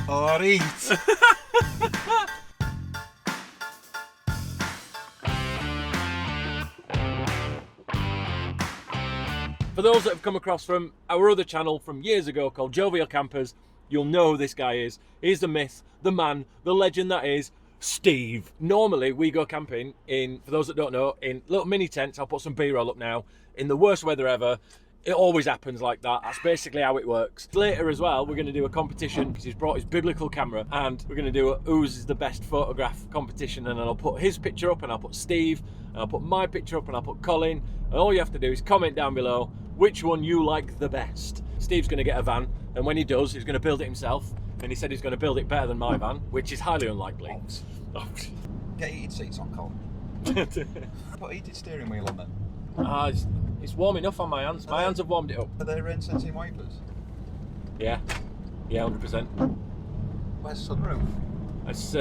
or eat. For those that have come across from our other channel from years ago called Jovial Campers, you'll know who this guy is. He's the myth, the man, the legend that is Steve. Normally we go camping in, for those that don't know, in little mini tents. I'll put some B-roll up now. In the worst weather ever. It always happens like that. That's basically how it works. Later as well, we're going to do a competition because he's brought his biblical camera, and we're going to do a whose is the best photograph competition, and I'll put his picture up and I'll put Steve and I'll put my picture up and I'll put Colin, and all you have to do is comment down below which one you like the best. Steve's going to get a van, and when he does, he's going to build it himself, and he said he's going to build it better than my van, which is highly unlikely. Get heated seats on, Colin. Put heated steering wheel on then. It's warm enough on my hands. My hands have warmed it up. Are they rain sensing wipers? Yeah, 100%. Where's sunroof? It's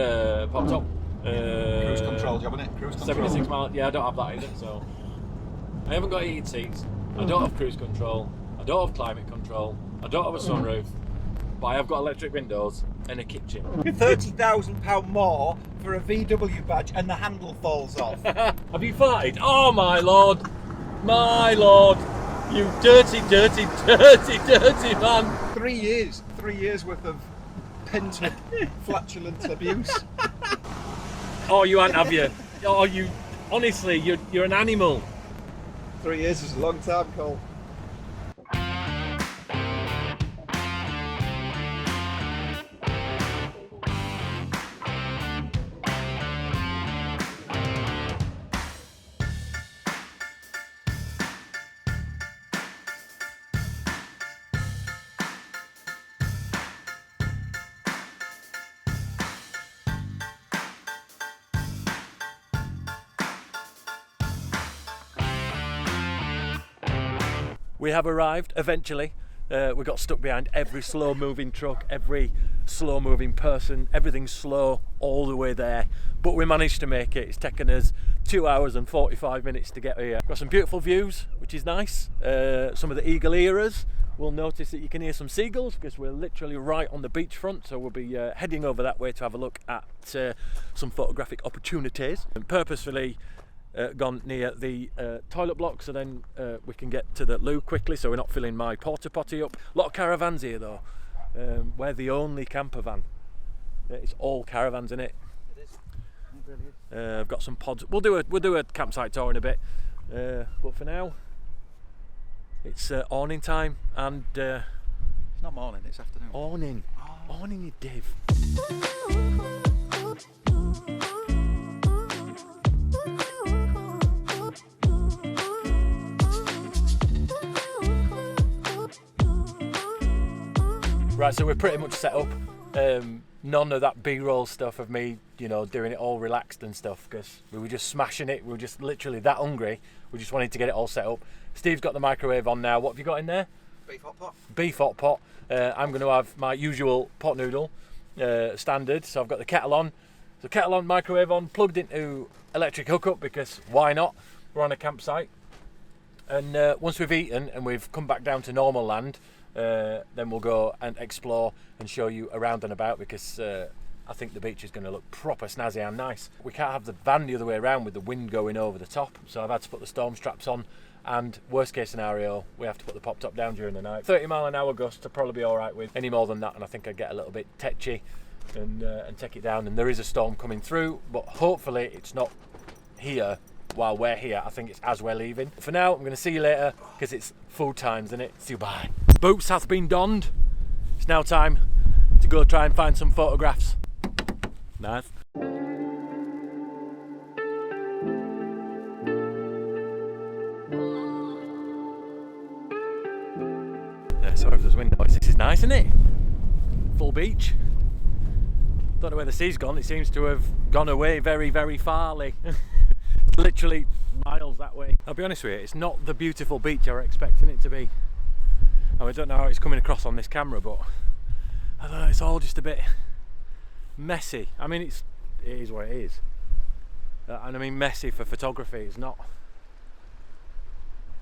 popped up. Cruise control job, isn't it? Cruise control. 76 miles. Yeah, I don't have that either, so. I haven't got heated seats. I don't have cruise control. I don't have climate control. I don't have a sunroof. But I have got electric windows and a kitchen. £30,000 more for a VW badge and the handle falls off. Have you farted? Oh my lord! My lord! You dirty, dirty, dirty, dirty man! 3 years. 3 years worth of pent-up flatulent abuse. Oh, you ain't, have you? Oh, you... Honestly, you're an animal. 3 years is a long time, Cole. We have arrived, eventually. We got stuck behind every slow moving truck, every slow moving person, everything's slow all the way there. But we managed to make it. It's taken us 2 hours and 45 minutes to get here. Got some beautiful views, which is nice. Some of the eagle ears. We'll notice that you can hear some seagulls because we're literally right on the beachfront. So we'll be heading over that way to have a look at some photographic opportunities. And purposefully gone near the toilet block, so then we can get to the loo quickly, so we're not filling my porta potty up. A lot of caravans here though. We're the only camper van. It's all caravans in it. It is. It really is. I've got some pods. We'll do a campsite tour in a bit, but for now it's awning time, and It's not morning, it's afternoon. awning, you div. Right, so we're pretty much set up. None of that B-roll stuff of me, you know, doing it all relaxed and stuff, because we were just smashing it. We were just literally that hungry. We just wanted to get it all set up. Steve's got the microwave on now. What have you got in there? Beef hot pot. Beef hot pot. I'm going to have my usual pot noodle, standard. So I've got the kettle on. So kettle on, microwave on, plugged into electric hookup because why not? We're on a campsite. And once we've eaten and we've come back down to normal land, then we'll go and explore and show you around and about, because I think the beach is going to look proper snazzy and nice. We can't have the van the other way around with the wind going over the top, so I've had to put the storm straps on, and worst case scenario we have to put the pop top down during the night. 30-mile-an-hour gusts to probably be alright with. Any more than that and I think I'd get a little bit tetchy and take it down. And there is a storm coming through, but hopefully it's not here while we're here. I think it's as we're leaving. For now, I'm going to see you later because it's food times, isn't it? See you, bye. Boots hath been donned. It's now time to go try and find some photographs. Nice. Sorry if there's wind noise. This is nice, isn't it? Full beach. Don't know where the sea's gone. It seems to have gone away very, very farly. Literally miles that way. I'll be honest with you, it's not the beautiful beach I was expecting it to be. I don't know how it's coming across on this camera, but I don't know, it's all just a bit messy. I mean, it is what it is. And I mean messy for photography. It's not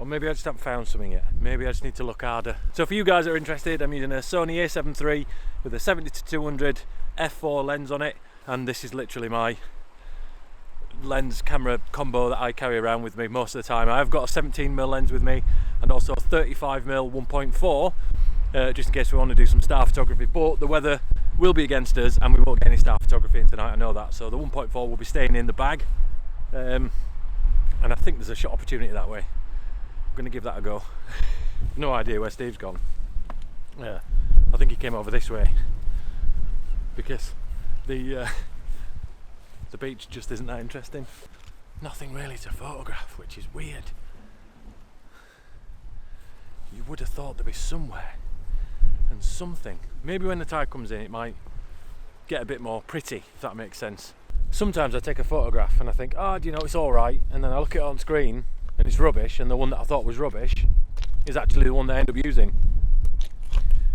Or maybe I just haven't found something yet. Maybe I just need to look harder. So for you guys that are interested, I'm using a Sony A7 III with a 70-200 f4 lens on it, and this is literally my lens camera combo that I carry around with me most of the time. I've got a 17mm lens with me and also a 35mm 1.4 just in case we want to do some star photography, but the weather will be against us and we won't get any star photography in tonight, I know that. So the 1.4 will be staying in the bag, and I think there's a shot opportunity that way. I'm going to give that a go. No idea where Steve's gone. Yeah, I think he came over this way because the beach just isn't that interesting. Nothing really to photograph, which is weird. You would have thought there'd be somewhere and something. Maybe when the tide comes in it might get a bit more pretty, if that makes sense. Sometimes I take a photograph and I think, oh, do you know, it's alright, and then I look at it on screen and it's rubbish, and the one that I thought was rubbish is actually the one that I end up using.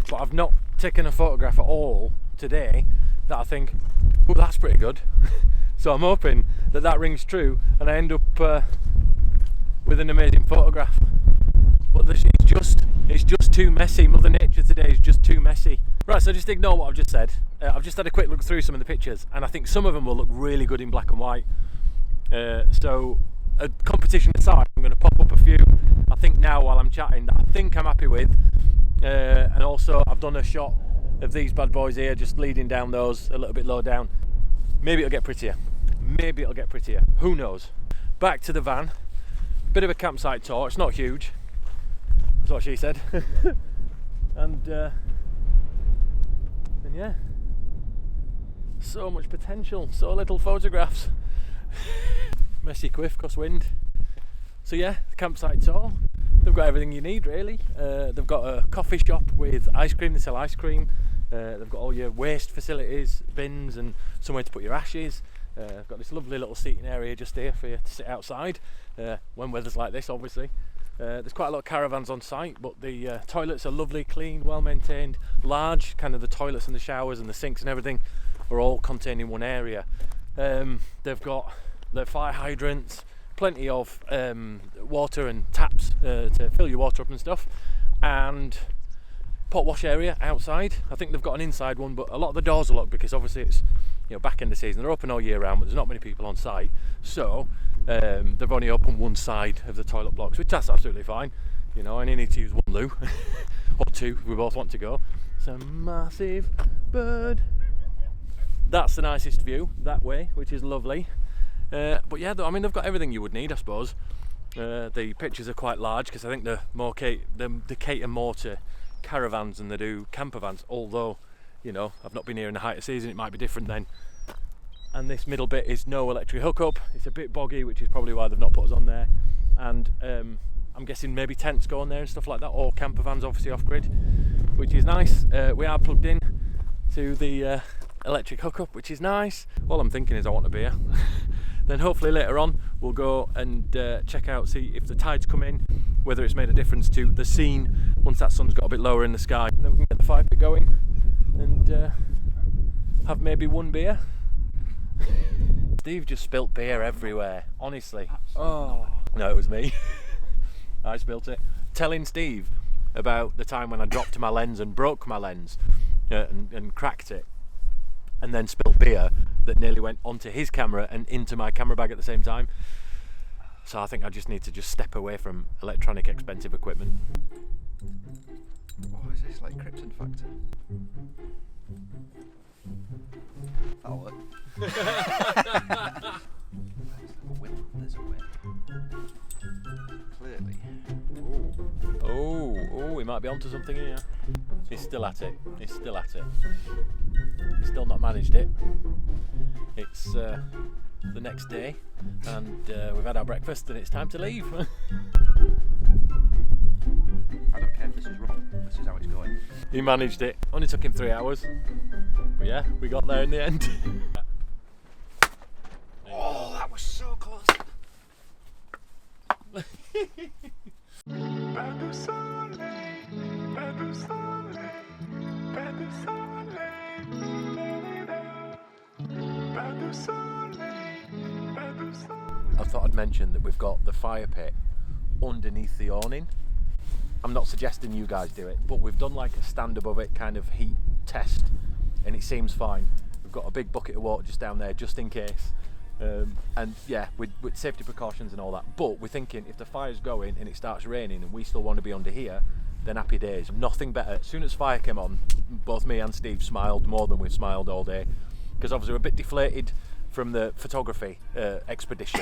But I've not taken a photograph at all today that I think, oh, that's pretty good. So I'm hoping that that rings true and I end up with an amazing photograph. But it's just too messy. Mother Nature today is just too messy. Right, so just ignore what I've just said. I've just had a quick look through some of the pictures and I think some of them will look really good in black and white. So a competition aside, I'm going to pop up a few, I think now while I'm chatting, that I think I'm happy with. And also I've done a shot of these bad boys here, just leading down those a little bit low down. Maybe it'll get prettier. Maybe it'll get prettier. Who knows? Back to the van. Bit of a campsite tour. It's not huge. That's what she said. and yeah. So much potential. So little photographs. Messy quiff, crosswind. So yeah, the campsite tour. They've got everything you need really. They've got a coffee shop with ice cream. They sell ice cream. They've got all your waste facilities, bins, and somewhere to put your ashes. I've got this lovely little seating area just here for you to sit outside when weather's like this, obviously. There's quite a lot of caravans on site, but the toilets are lovely, clean, well maintained, large. Kind of the toilets and the showers and the sinks and everything are all contained in one area. They've got the fire hydrants, plenty of water and taps to fill your water up and stuff, and pot wash area outside. I think they've got an inside one, but a lot of the doors are locked because obviously it's, you know, back in the season. They're open all year round, but there's not many people on site, so they've only opened one side of the toilet blocks, which that's absolutely fine. You know, I only need to use one loo or two if we both want to go. It's a massive bird. That's the nicest view that way, which is lovely. But yeah, I mean, they've got everything you would need, I suppose. The pictures are quite large because I think they cater more to caravans than they do camper vans, although, you know, I've not been here in the height of season, it might be different then. And this middle bit is no electric hookup. It's a bit boggy, which is probably why they've not put us on there. And I'm guessing maybe tents go on there and stuff like that, or camper vans obviously off-grid, which is nice. We are plugged in to the electric hookup, which is nice. All I'm thinking is I want a beer. Then hopefully later on we'll go and check out, see if the tides come in, whether it's made a difference to the scene once that sun's got a bit lower in the sky. And then we can get the fire pit going and have maybe one beer. Steve just spilt beer everywhere, honestly. Oh no, it was me. I spilt it. Telling Steve about the time when I dropped my lens and broke my lens and cracked it, and then spilled beer that nearly went onto his camera and into my camera bag at the same time. So I think I just need to just step away from electronic expensive equipment. Oh, is this like Krypton Factor? That'll work. There's a win. Clearly. Oh, we might be onto something here. He's still at it. He's still at it. He's still not managed it. It's the next day, and we've had our breakfast, and it's time to leave. I don't care if this is wrong. This is how it's going. He managed it. Only took him 3 hours. But yeah, we got there in the end. Oh, that was so close. I thought I'd mention that we've got the fire pit underneath the awning. I'm not suggesting you guys do it, but we've done like a stand above it kind of heat test, and it seems fine. We've got a big bucket of water just down there, just in case. And yeah, with safety precautions and all that. But we're thinking if the fire's going and it starts raining and we still want to be under here, then happy days. Nothing better. As soon as fire came on, both me and Steve smiled more than we've smiled all day, because obviously we're a bit deflated from the photography expedition.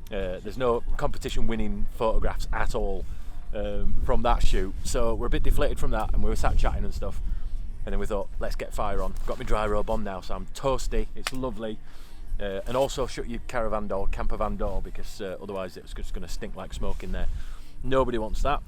There's no competition winning photographs at all from that shoot, so we're a bit deflated from that, and we were sat chatting and stuff, and then we thought, let's get fire on. Got my dry robe on now, so I'm toasty, it's lovely. And also shut your caravan door, camper van door, because otherwise it's just going to stink like smoke in there. Nobody wants that.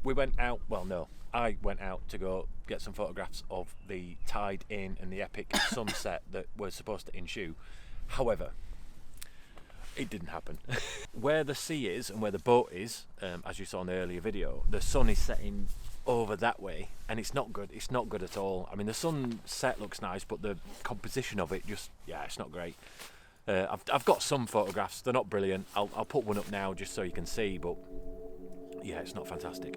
We went out, well no, I went out to go get some photographs of the tide in and the epic sunset that was supposed to ensue. However, it didn't happen. Where the sea is and where the boat is, as you saw in the earlier video, the sun is setting over that way, and it's not good. It's not good at all. I mean, the sunset looks nice, but the composition of it just, yeah, it's not great. I've got some photographs. They're not brilliant. I'll put one up now just so you can see, but yeah, it's not fantastic.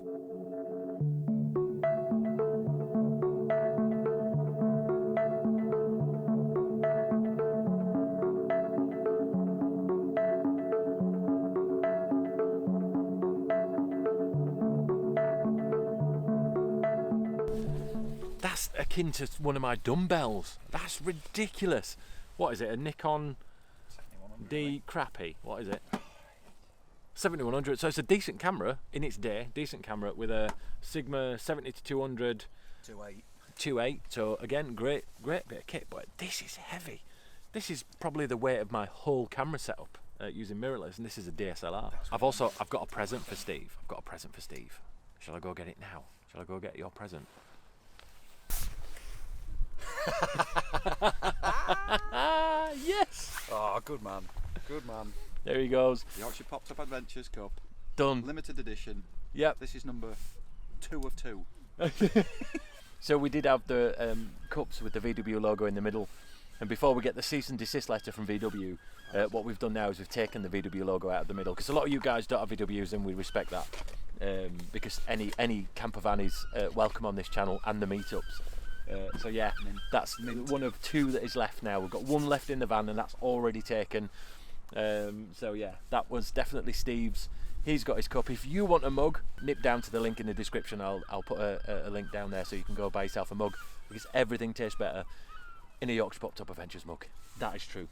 That's akin to one of my dumbbells. That's ridiculous. What is it? A Nikon D crappy? What is it? 7100. So it's a decent camera in its day. Decent camera with a Sigma 70 to 200. 2.8. So again, great bit of kit. But this is heavy. This is probably the weight of my whole camera setup using mirrorless, and this is a DSLR. I've got a present for Steve. Shall I go get it now? Shall I go get your present? Yes! Oh, good man. Good man. There he goes. Yorkshire Popped Up Adventures Cup. Done. Limited edition. Yep. This is number 2 of 2. So we did have the cups with the VW logo in the middle. And before we get the cease and desist letter from VW, what we've done now is we've taken the VW logo out of the middle. Because a lot of you guys don't have VWs, and we respect that. Because any camper van is welcome on this channel and the meetups. So yeah, that's one of 2 that is left now. We've got 1 left in the van, and that's already taken. So yeah, that was definitely Steve's. He's got his cup. If you want a mug, nip down to the link in the description. I'll put a link down there so you can go buy yourself a mug, because everything tastes better in a Yorkshire Popped Up Adventures mug. That is true.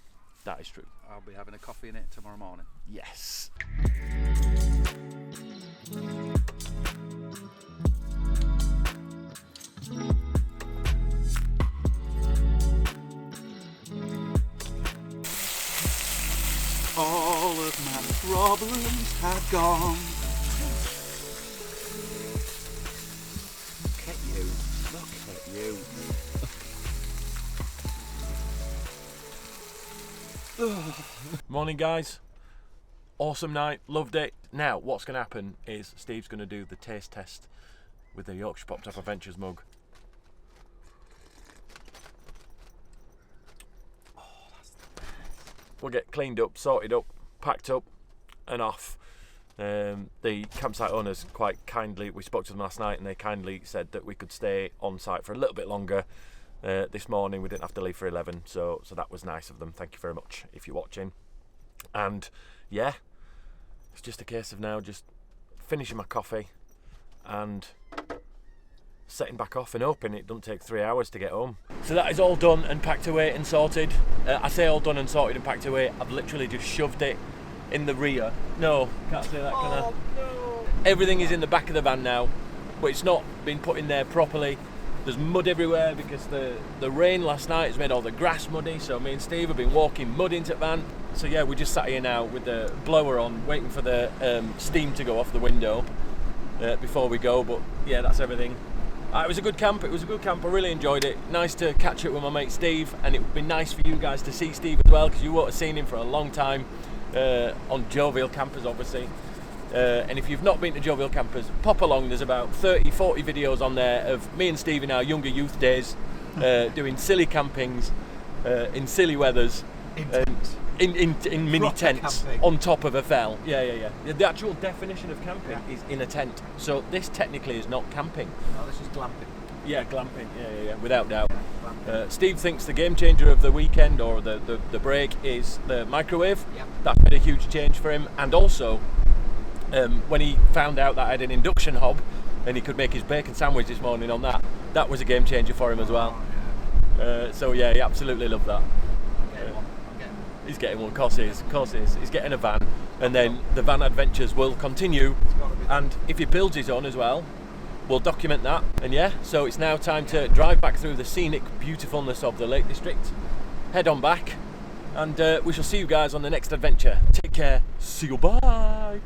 That is true. I'll be having a coffee in it tomorrow morning. Yes. All of my problems have gone. Look at you. Look at you. Morning, guys. Awesome night. Loved it. Now, what's going to happen is Steve's going to do the taste test with the Yorkshire Popped Up Adventures mug. We'll get cleaned up, sorted up, packed up and off. The campsite owners quite kindly, we spoke to them last night, and they kindly said that we could stay on site for a little bit longer this morning. We didn't have to leave for 11, so that was nice of them. Thank you very much if you're watching. And yeah, it's just a case of now just finishing my coffee and setting back off and hoping it doesn't take 3 hours to get home. So that is all done and packed away and sorted. I say all done and sorted and packed away. I've literally just shoved it in the rear. No, can't say that, can I? No. Everything is in the back of the van now, but it's not been put in there properly. There's mud everywhere because the rain last night has made all the grass muddy, so me and Steve have been walking mud into the van. So yeah, we're just sat here now with the blower on, waiting for the steam to go off the window before we go, but yeah, that's everything. It was a good camp. I really enjoyed it. Nice to catch up with my mate Steve, and it would be nice for you guys to see Steve as well, because you won't have seen him for a long time on Jovial Campers, obviously. And if you've not been to Jovial Campers, pop along. There's about 30-40 videos on there of me and Steve in our younger youth days doing silly campings in silly weathers. in mini Proper tents camping. on top of a fell. Yeah. The actual definition of camping is in a tent. So this technically is not camping. No, this is glamping. Yeah, glamping. Yeah, without doubt. Steve thinks the game changer of the weekend or the break is the microwave. Yep. That's been a huge change for him, and also when he found out that I had an induction hob and he could make his bacon sandwich this morning on that, that was a game changer for him as well. So yeah, he absolutely loved that. I'm getting one. He's getting one, of course he is. He's getting a van, and then the van adventures will continue, and if he builds his own as well, we'll document that. And yeah, so it's now time to drive back through the scenic beautifulness of the Lake District, head on back, and we shall see you guys on the next adventure. Take care, see you, bye.